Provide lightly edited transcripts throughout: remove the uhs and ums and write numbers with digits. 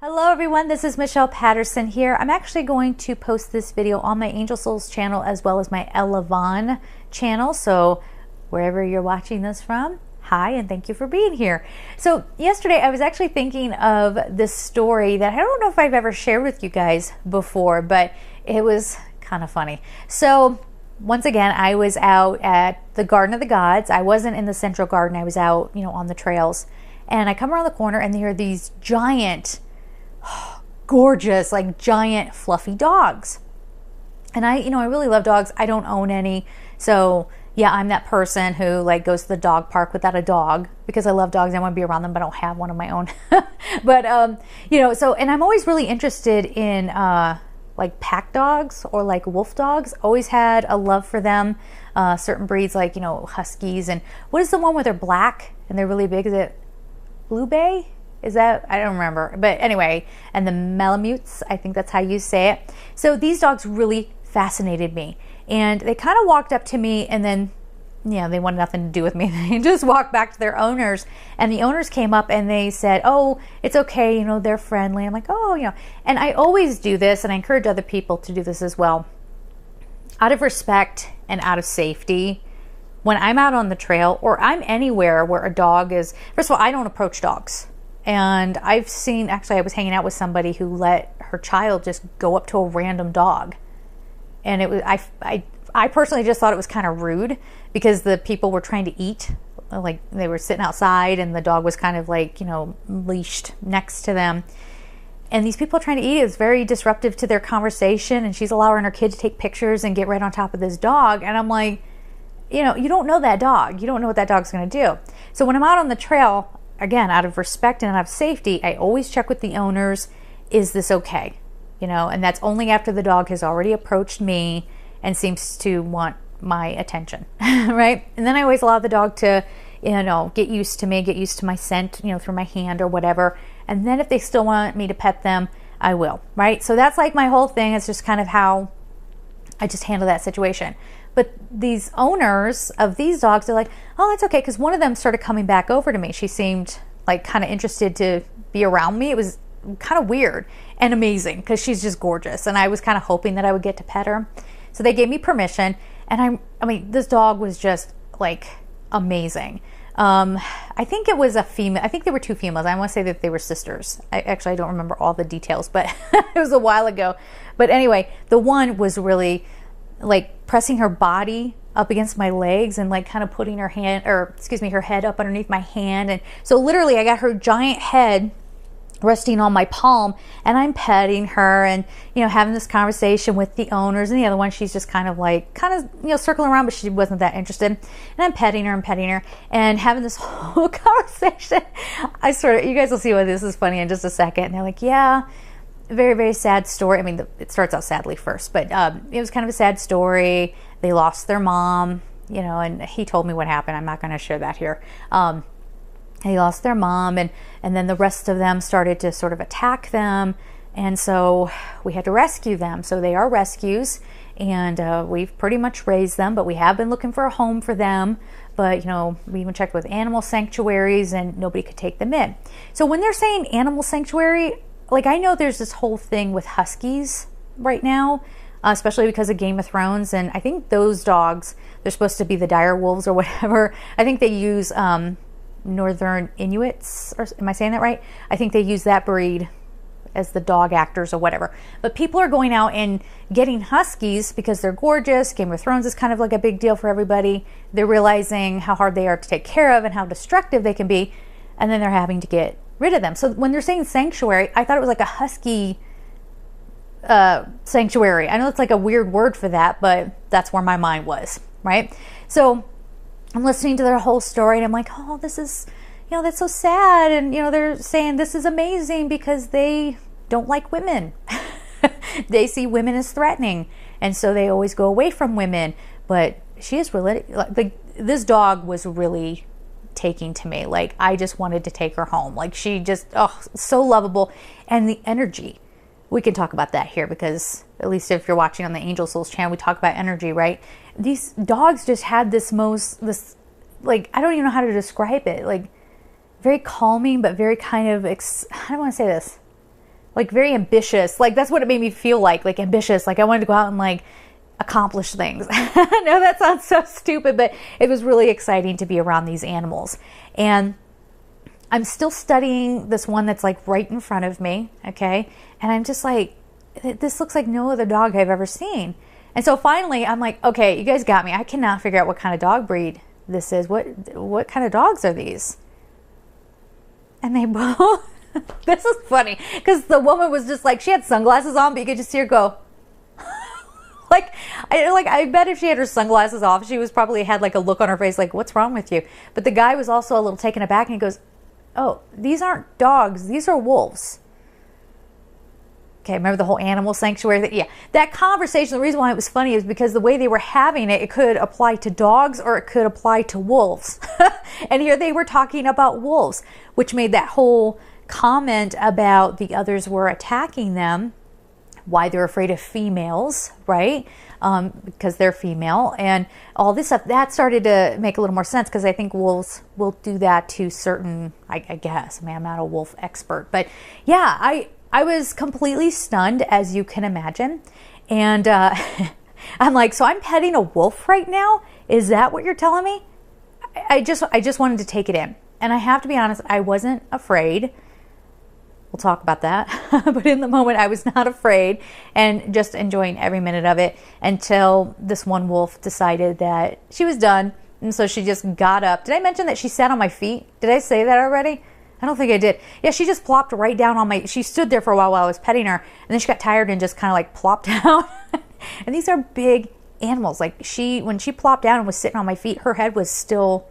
Hello everyone, this is Michelle Patterson here. I'm actually going to post this video on my Angel Souls channel as well as my Ella Vaughn channel. So wherever you're watching this from, hi and thank you for being here. So yesterday I was actually thinking of this story that I don't know if I've ever shared with you guys before, but it was kind of funny. So once again, I was out at the Garden of the Gods. I wasn't in the Central Garden. I was out, on the trails. And I come around the corner and there are these giant, gorgeous, like giant fluffy dogs. And I really love dogs. I don't own any. So yeah, I'm that person who goes to the dog park without a dog because I love dogs. I want to be around them, but I don't have one of my own. But, and I'm always really interested in, pack dogs or wolf dogs. Always had a love for them. Certain breeds huskies. And what is the one where they're black and they're really big? Is it Blue Bay? Is that, I don't remember. But anyway, and the Malamutes, I think that's how you say it. So these dogs really fascinated me. And they kind of walked up to me and then, they wanted nothing to do with me. They just walked back to their owners. And the owners came up and they said, oh, it's okay, they're friendly. I'm like, oh, And I always do this, and I encourage other people to do this as well. Out of respect and out of safety, when I'm out on the trail or I'm anywhere where a dog is, first of all, I don't approach dogs. And I've seen, actually I was hanging out with somebody who let her child just go up to a random dog. And it was, I personally just thought it was kind of rude because the people were trying to eat. Like they were sitting outside and the dog was kind of leashed next to them. And these people trying to eat is very disruptive to their conversation. And she's allowing her kid to take pictures and get right on top of this dog. And I'm like, you don't know that dog. You don't know what that dog's going to do. So when I'm out on the trail, again, out of respect and out of safety, I always check with the owners, is this okay? And that's only after the dog has already approached me and seems to want my attention, right? And then I always allow the dog to, get used to me, get used to my scent, through my hand or whatever. And then if they still want me to pet them, I will, right? So that's my whole thing. It's just kind of how I just handle that situation. But these owners of these dogs, they're like, oh, that's okay. Because one of them started coming back over to me. She seemed kind of interested to be around me. It was kind of weird and amazing because she's just gorgeous. And I was kind of hoping that I would get to pet her. So they gave me permission. And I mean, this dog was just amazing. I think it was a female. I think there were two females. I want to say that they were sisters. I don't remember all the details, but it was a while ago. But anyway, the one was really pressing her body up against my legs and kind of putting her head up underneath my hand. And so literally I got her giant head resting on my palm and I'm petting her and, having this conversation with the owners. And the other one, she's just kind of circling around, but she wasn't that interested. And I'm petting her and having this whole conversation. I swear, you guys will see why this is funny in just a second. And they're like, yeah, very, very sad story. I mean, it starts out sadly first, but it was kind of a sad story. They lost their mom, and he told me what happened. I'm not going to share that here. They lost their mom, and then the rest of them started to sort of attack them, and so we had to rescue them. So they are rescues, and we've pretty much raised them, but we have been looking for a home for them. But, we even checked with animal sanctuaries, and nobody could take them in. So when they're saying animal sanctuary, I know there's this whole thing with huskies right now, especially because of Game of Thrones. And I think those dogs, they're supposed to be the dire wolves or whatever. I think they use Northern Inuits, or am I saying that right? I think they use that breed as the dog actors or whatever. But people are going out and getting huskies because they're gorgeous. Game of Thrones is kind of a big deal for everybody. They're realizing how hard they are to take care of and how destructive they can be. And then they're having to get rid of them. So when they're saying sanctuary, I thought it was a husky sanctuary. I know it's a weird word for that, but that's where my mind was, right? So I'm listening to their whole story and I'm like, oh, this is, that's so sad. And, they're saying this is amazing because they don't like women. They see women as threatening. And so they always go away from women. But she is really, this dog was really taking to me. I just wanted to take her home. She just, so lovable. And the energy, we can talk about that here because at least if you're watching on the Angel Souls channel, we talk about energy, right? These dogs just had this I don't even know how to describe it. Very calming, but very kind of, I don't want to say this. like very ambitious. Like that's what it made me feel like ambitious. Like I wanted to go out and like accomplish things. I know that sounds so stupid, but it was really exciting to be around these animals. And I'm still studying this one that's like right in front of me, okay? And I'm just like, this looks like no other dog I've ever seen. And so finally I'm like, okay, you guys got me. I cannot figure out what kind of dog breed this is. What kind of dogs are these? And they both, this is funny, because the woman was just like, she had sunglasses on, but you could just see her go, I bet if she had her sunglasses off, she was probably had like a look on her face like, what's wrong with you? But the guy was also a little taken aback, and he goes, oh, these aren't dogs, these are wolves. Okay, remember the whole animal sanctuary thing? Yeah, that conversation, the reason why it was funny is because the way they were having it, it could apply to dogs or it could apply to wolves. And here they were talking about wolves, which made that whole comment about the others were attacking them, why they're afraid of females, right? Because they're female, and all this stuff, that started to make a little more sense, because I think wolves will do that to certain, I guess. I mean, I'm not a wolf expert, but yeah, I was completely stunned, as you can imagine. And I'm like, so I'm petting a wolf right now? Is that what you're telling me? I just wanted to take it in. And I have to be honest, I wasn't afraid. We'll talk about that. But in the moment, I was not afraid and just enjoying every minute of it, until this one wolf decided that she was done. And so she just got up. Did I mention that she sat on my feet? Did I say that already? I don't think I did. Yeah, she just plopped right down on my, she stood there for a while I was petting her, and then she got tired and just kind of like plopped down. And these are big animals. Like when she plopped down and was sitting on my feet, her head was still,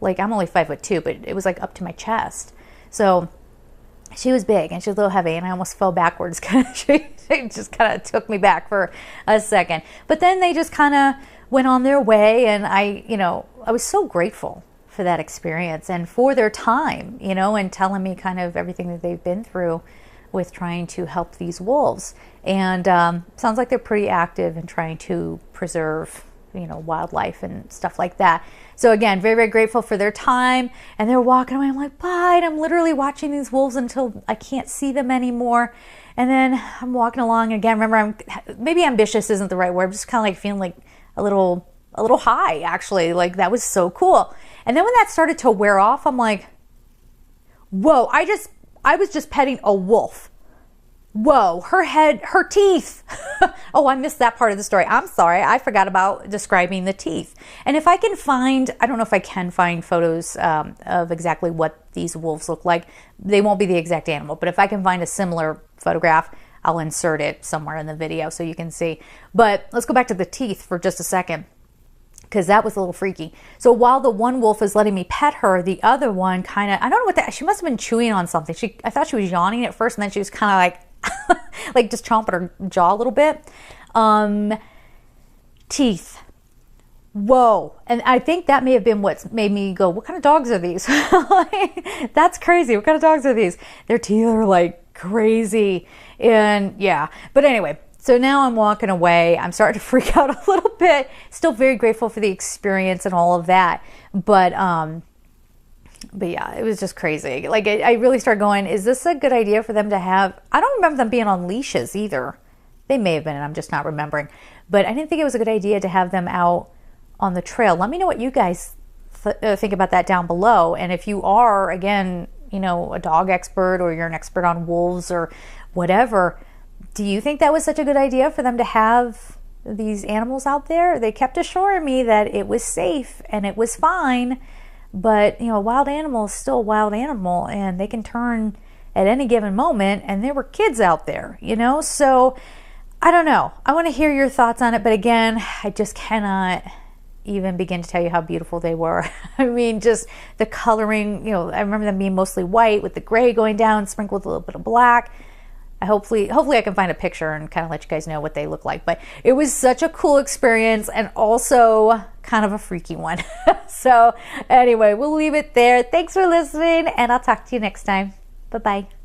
like, I'm only 5'2", but it was like up to my chest. So she was big and she was a little heavy, and I almost fell backwards. She just kind of took me back for a second. But then they just kind of went on their way, and I was so grateful for that experience and for their time, and telling me kind of everything that they've been through with trying to help these wolves. And sounds like they're pretty active in trying to preserve, wildlife and stuff like that. So again, very, very grateful for their time. And they're walking away. I'm like, bye. And I'm literally watching these wolves until I can't see them anymore. And then I'm walking along. And again, remember, maybe ambitious isn't the right word. I'm just kind of like feeling like a little high, actually. Like, that was so cool. And then when that started to wear off, I'm like, whoa, I was just petting a wolf. Whoa, her head, her teeth. Oh, I missed that part of the story. I'm sorry. I forgot about describing the teeth. And if I can find, I don't know if I can find photos of exactly what these wolves look like. They won't be the exact animal, but if I can find a similar photograph, I'll insert it somewhere in the video so you can see. But let's go back to the teeth for just a second, because that was a little freaky. So while the one wolf is letting me pet her, the other one kind of, I don't know what that, she must have been chewing on something. I thought she was yawning at first, and then she was kind of like, like just chomping her jaw a little bit. Teeth. Whoa. And I think that may have been what's made me go, what kind of dogs are these? That's crazy. What kind of dogs are these? Their teeth are like crazy. And yeah, but anyway, so now I'm walking away. I'm starting to freak out a little bit. Still very grateful for the experience and all of that. But yeah, it was just crazy. Like, I really started going, is this a good idea for them to have? I don't remember them being on leashes either. They may have been, and I'm just not remembering. But I didn't think it was a good idea to have them out on the trail. Let me know what you guys think about that down below. And if you are, again, a dog expert, or you're an expert on wolves or whatever, do you think that was such a good idea for them to have these animals out there? They kept assuring me that it was safe and it was fine. But, a wild animal is still a wild animal, and they can turn at any given moment, and there were kids out there, So I don't know. I want to hear your thoughts on it. But again, I just cannot even begin to tell you how beautiful they were. I mean, just the coloring, I remember them being mostly white with the gray going down, sprinkled with a little bit of black. Hopefully I can find a picture and kind of let you guys know what they look like. But it was such a cool experience, and also kind of a freaky one. So anyway, we'll leave it there. Thanks for listening, and I'll talk to you next time. Bye-bye.